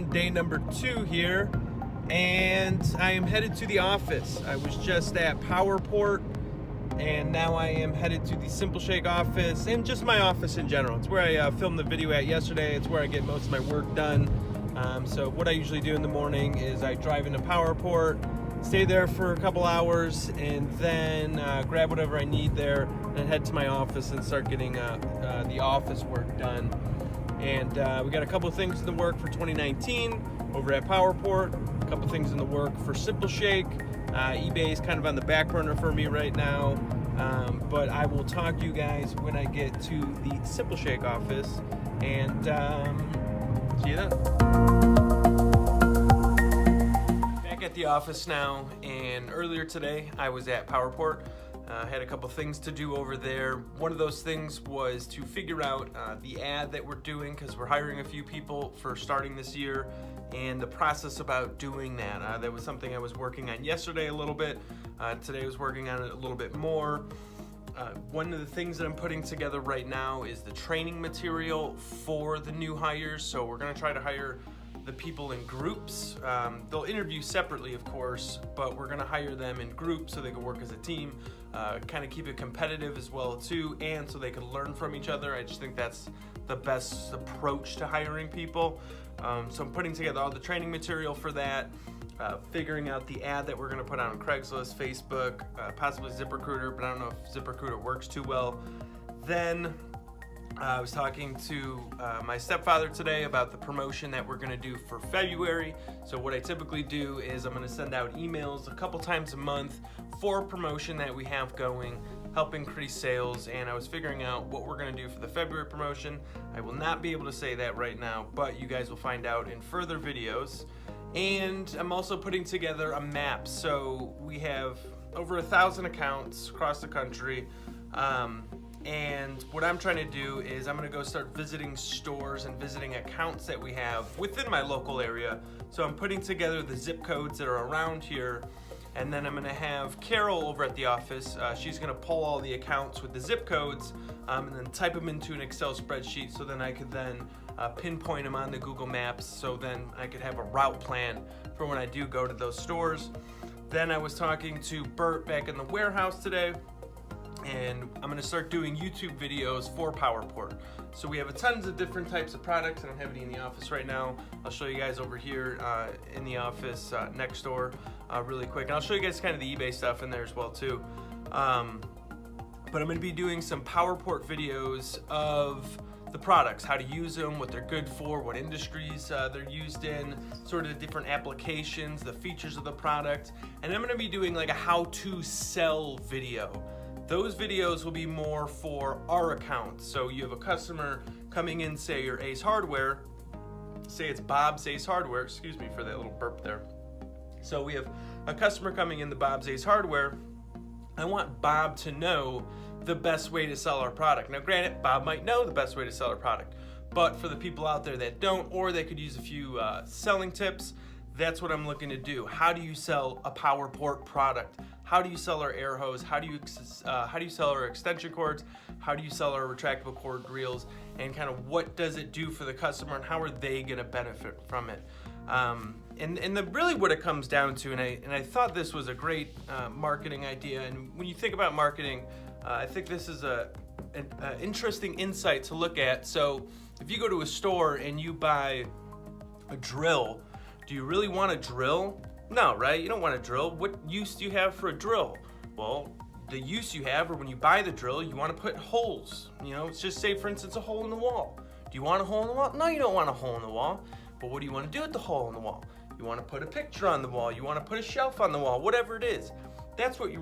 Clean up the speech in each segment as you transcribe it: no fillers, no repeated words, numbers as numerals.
on day number 2 here, and I am headed to the office. I was just at PowerPort, and now I am headed to the SimpleShake office, and just my office in general. It's where I filmed the video at yesterday. It's where I get most of my work done. So what I usually do in the morning is I drive into PowerPort, stay there for a couple hours, and then grab whatever I need there and head to my office and start getting the office work done. And we got a couple of things in the work for 2019 over at PowerPort, a couple of things in the work for SimpleShake. eBay is kind of on the back burner for me right now, but I will talk to you guys when I get to the SimpleShake office, and see you then. Back at the office now, and earlier today I was at PowerPort. Had a couple things to do over there. One of those things was to figure out the ad that we're doing, because we're hiring a few people for starting this year, and the process about doing that. That was something I was working on yesterday a little bit. Today I was working on it a little bit more. One of the things that I'm putting together right now is the training material for the new hires. So we're gonna try to hire the people in groups. They'll interview separately, of course, but we're gonna hire them in groups so they can work as a team, kind of keep it competitive as well too, and so they can learn from each other. I just think that's the best approach to hiring people. So I'm putting together all the training material for that, figuring out the ad that we're gonna put on Craigslist, Facebook, possibly ZipRecruiter, but I don't know if ZipRecruiter works too well. Then I was talking to my stepfather today about the promotion that we're gonna do for February. So what I typically do is I'm gonna send out emails a couple times a month for a promotion that we have going, help increase sales, and I was figuring out what we're gonna do for the February promotion. I will not be able to say that right now, but you guys will find out in further videos. And I'm also putting together a map. So we have over 1,000 accounts across the country. And what I'm trying to do is I'm gonna go start visiting stores and visiting accounts that we have within my local area. So I'm putting together the zip codes that are around here, and then I'm gonna have Carol over at the office. She's gonna pull all the accounts with the zip codes and then type them into an Excel spreadsheet, so then I could then pinpoint them on the Google Maps, so then I could have a route plan for when I do go to those stores. Then I was talking to Bert back in the warehouse today, and I'm gonna start doing YouTube videos for PowerPort. So we have a tons of different types of products. I don't have any in the office right now. I'll show you guys over here in the office next door really quick. And I'll show you guys kind of the eBay stuff in there as well too. But I'm gonna be doing some PowerPort videos of the products, how to use them, what they're good for, what industries they're used in, sort of the different applications, the features of the product. And I'm gonna be doing like a how to sell video. Those videos will be more for our account. So you have a customer coming in, say you're Ace Hardware, say it's Bob's Ace Hardware, excuse me for that little burp there. So we have a customer coming in the Bob's Ace Hardware. I want Bob to know the best way to sell our product. Now granted, Bob might know the best way to sell our product, but for the people out there that don't, or they could use a few selling tips, that's what I'm looking to do. How do you sell a PowerPort product? How do you sell our air hose? How do you sell our extension cords? How do you sell our retractable cord reels? And kind of what does it do for the customer, and how are they gonna benefit from it? Really what it comes down to, and I thought this was a great marketing idea, and when you think about marketing, I think this is an interesting insight to look at. So if you go to a store and you buy a drill, do you really want a drill? No, right? You don't want a drill. What use do you have for a drill? Well, the use you have, or when you buy the drill, you want to put holes. You know, let's just say, for instance, a hole in the wall. Do you want a hole in the wall? No, you don't want a hole in the wall. But what do you want to do with the hole in the wall? You want to put a picture on the wall. You want to put a shelf on the wall, whatever it is. That's what you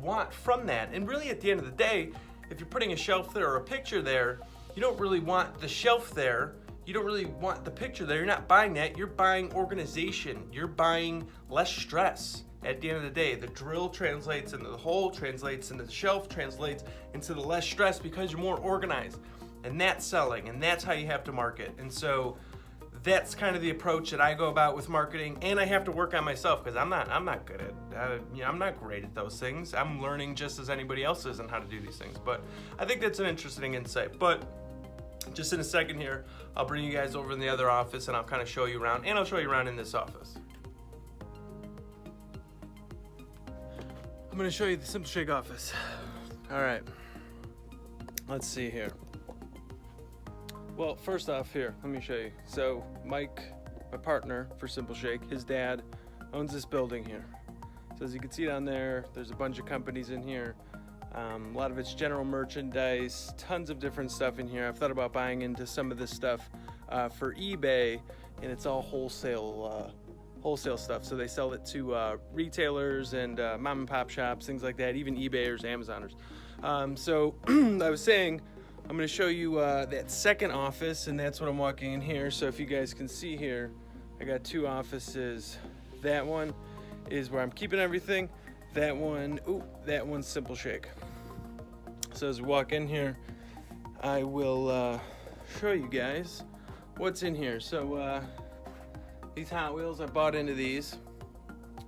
want from that. And really, at the end of the day, if you're putting a shelf there or a picture there, you don't really want the shelf there. You don't really want the picture there. You're not buying that. You're buying organization. You're buying less stress. At the end of the day, the drill translates into the hole, translates into the shelf, translates into the less stress, because you're more organized. And that's selling, and that's how you have to market. And so that's kind of the approach that I go about with marketing, and I have to work on myself, because I'm not good at I'm not great at those things. I'm learning just as anybody else is on how to do these things. But I think that's an interesting insight. But just in a second here, I'll bring you guys over in the other office and I'll kind of show you around, and I'll show you around in this office. I'm gonna show you the Simple Shake office. All right, let's see here. Well, first off here, let me show you. So Mike, my partner for Simple Shake, his dad owns this building here. So as you can see down there, there's a bunch of companies in here. A lot of it's general merchandise, tons of different stuff in here. I've thought about buying into some of this stuff for eBay, and it's all wholesale stuff. So they sell it to retailers and mom and pop shops, things like that, even eBayers, Amazoners. So I was saying, I'm going to show you that second office, and that's what I'm walking in here. So if you guys can see here, I got two offices. That one is where I'm keeping everything. That one, that one's Simple Shake. So as we walk in here, I will show you guys what's in here. So these Hot Wheels, I bought into these.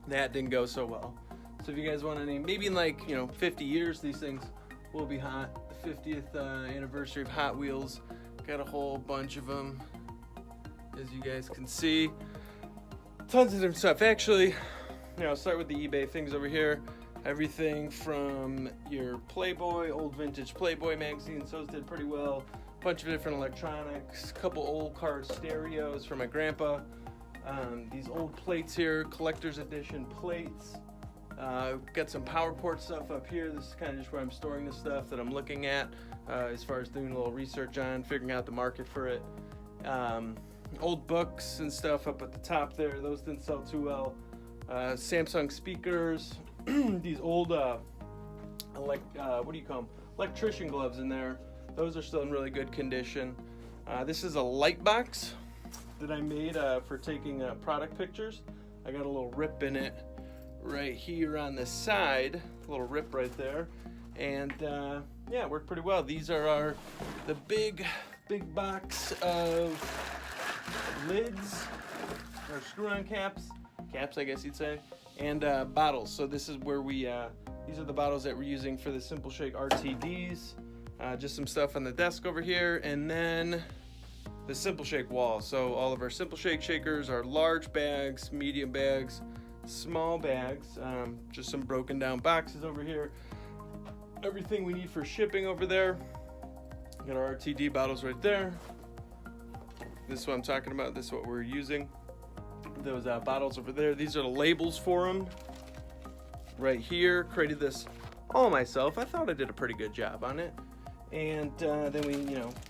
That didn't go so well. So if you guys want any, maybe in like 50 years, these things will be hot. The 50th anniversary of Hot Wheels. Got a whole bunch of them, as you guys can see. Tons of different stuff. Actually, I'll start with the eBay things over here. Everything from your Playboy, old vintage Playboy magazines, those did pretty well. Bunch of different electronics, couple old car stereos for my grandpa. These old plates here, collector's edition plates. Got some PowerPort stuff up here. This is kind of just where I'm storing the stuff that I'm looking at as far as doing a little research on, figuring out the market for it. Old books and stuff up at the top there. Those didn't sell too well. Samsung speakers. These old, what do you call them? Electrician gloves in there. Those are still in really good condition. This is a light box that I made for taking product pictures. I got a little rip in it right here on the side, a little rip right there, and yeah, it worked pretty well. These are the big box of lids, or screw-on caps, I guess you'd say, and bottles. So this is where we, these are the bottles that we're using for the Simple Shake RTDs. Just some stuff on the desk over here, and then the Simple Shake wall. So all of our Simple Shake shakers are large bags, medium bags, small bags, just some broken down boxes over here. Everything we need for shipping over there. Got our RTD bottles right there. This is what I'm talking about. This is what we're using. Those bottles over there. These are the labels for them. Right here. Created this all myself. I thought I did a pretty good job on it. And then we,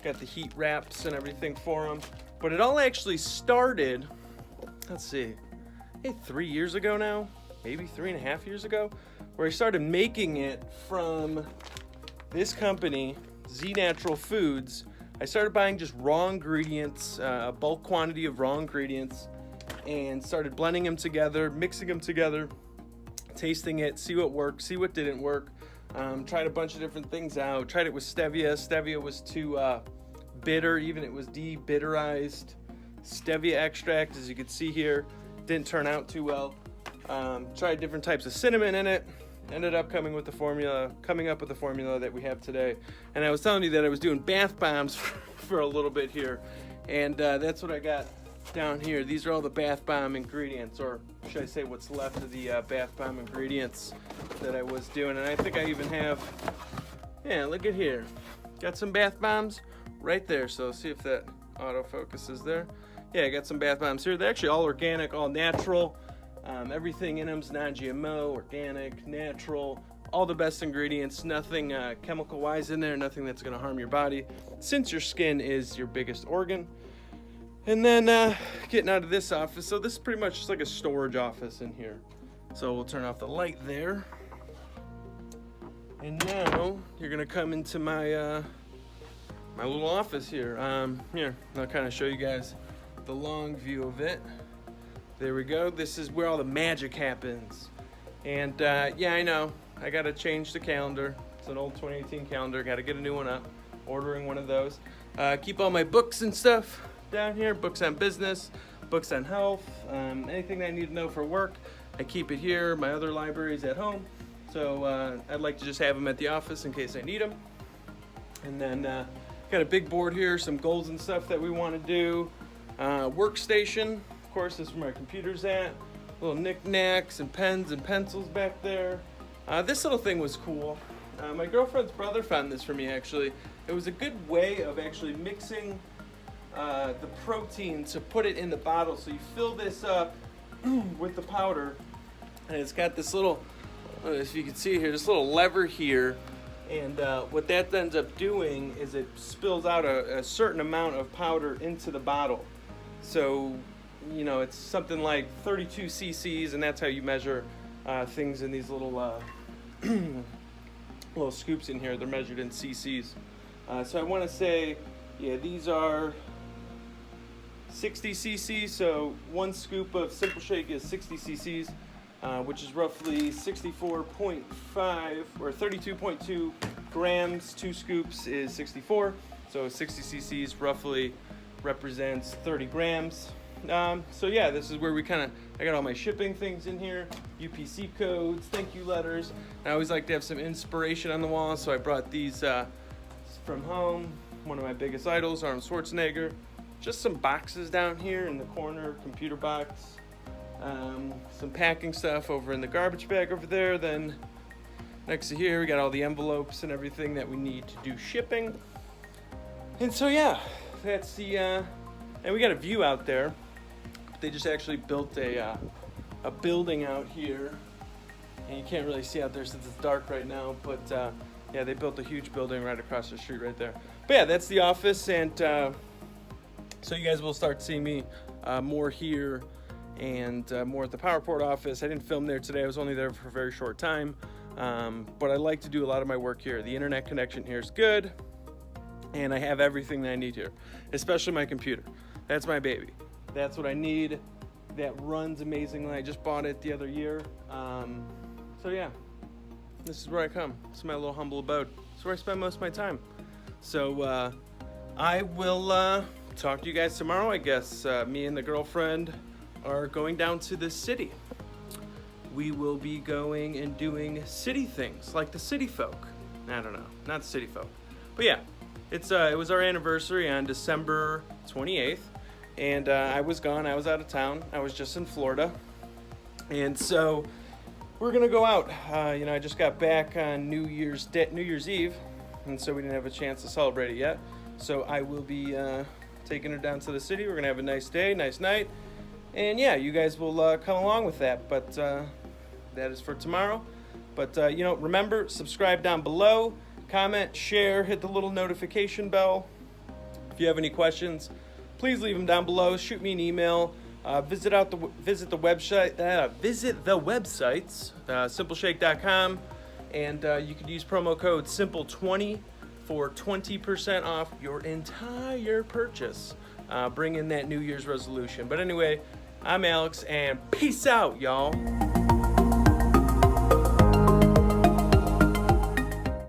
got the heat wraps and everything for them. But it all actually started, let's see, 3 years ago now, maybe 3.5 years ago, where I started making it from this company, Z Natural Foods. I started buying just raw ingredients, a bulk quantity of raw ingredients, and started blending them together, mixing them together, tasting it, see what worked, see what didn't work. Tried a bunch of different things out. Tried it with stevia. Stevia was too bitter, even it was de-bitterized stevia extract, as you can see here. Didn't turn out too well. Tried different types of cinnamon in it. Ended up coming up with the formula that we have today. And I was telling you that I was doing bath bombs for a little bit here, and that's what I got down here. These are all the bath bomb ingredients, or should I say what's left of the bath bomb ingredients that I was doing. And I think I even have, yeah, look at here. Got some bath bombs right there. So see if that autofocus is there. Yeah, I got some bath bombs here. They're actually all organic, all natural. Everything in them's non-GMO, organic, natural, all the best ingredients, nothing chemical-wise in there, nothing that's going to harm your body, since your skin is your biggest organ. And then getting out of this office, so this is pretty much just like a storage office in here. So we'll turn off the light there. And now you're going to come into my my little office here. Here, I'll kind of show you guys the long view of it. There we go. This is where all the magic happens. And yeah, I know. I got to change the calendar. It's an old 2018 calendar. Got to get a new one up. Ordering one of those. Keep all my books and stuff down here. Books on business, books on health, anything I need to know for work. I keep it here. My other library's at home. So I'd like to just have them at the office in case I need them. And then Got a big board here, some goals and stuff that we want to do. Workstation, of course, this is where my computer's at. Little knickknacks and pens and pencils back there. This little thing was cool. My girlfriend's brother found this for me, actually. It was a good way of actually mixing the protein to put it in the bottle. So you fill this up with the powder, and it's got this little, if you can see here, this little lever here. And what that ends up doing is it spills out a certain amount of powder into the bottle. So, you know, it's something like 32 cc's, and that's how you measure things in these little little scoops in here. They're measured in cc's. So I want to say, yeah, these are 60 cc's. So one scoop of Simple Shake is 60 cc's. Which is roughly 64.5 or 32.2 grams. 2 scoops is 64, so 60 cc's roughly represents 30 grams. So yeah, this is where I got all my shipping things in here, UPC codes, thank you letters. I always like to have some inspiration on the wall, so I brought these from home. One of my biggest idols, Arnold Schwarzenegger. Just some boxes down here in the corner, computer box. Some packing stuff over in the garbage bag over there. Then next to here we got all the envelopes and everything that we need to do shipping. And so yeah, that's the and we got a view out there. They just actually built a building out here, and you can't really see out there since it's dark right now, but yeah, they built a huge building right across the street right there. But yeah, that's the office, and so you guys will start seeing me more here and more at the PowerPort office. I didn't film there today. I was only there for a very short time, but I like to do a lot of my work here. The internet connection here is good, and I have everything that I need here, especially my computer. That's my baby. That's what I need. That runs amazingly. I just bought it the other year. So yeah, this is where I come. This is my little humble abode. It's where I spend most of my time. So I will talk to you guys tomorrow, I guess. Me and the girlfriend are going down to the city. We will be going and doing city things like the city folk. I don't know, not city folk, but yeah, it was our anniversary on December 28th, and I was gone. I was out of town. I was just in Florida, and so we're gonna go out. You know, I just got back on New Year's Eve, and so we didn't have a chance to celebrate it yet. So I will be taking her down to the city. We're gonna have a nice day, nice night. And yeah, you guys will come along with that, but that is for tomorrow. But you know, remember, subscribe down below, comment, share, hit the little notification bell. If you have any questions, please leave them down below. Shoot me an email. Visit the websites, simpleshake.com, and you could use promo code SIMPLE20 for 20% off your entire purchase. Bring in that New Year's resolution. But anyway, I'm Alex, and peace out, y'all.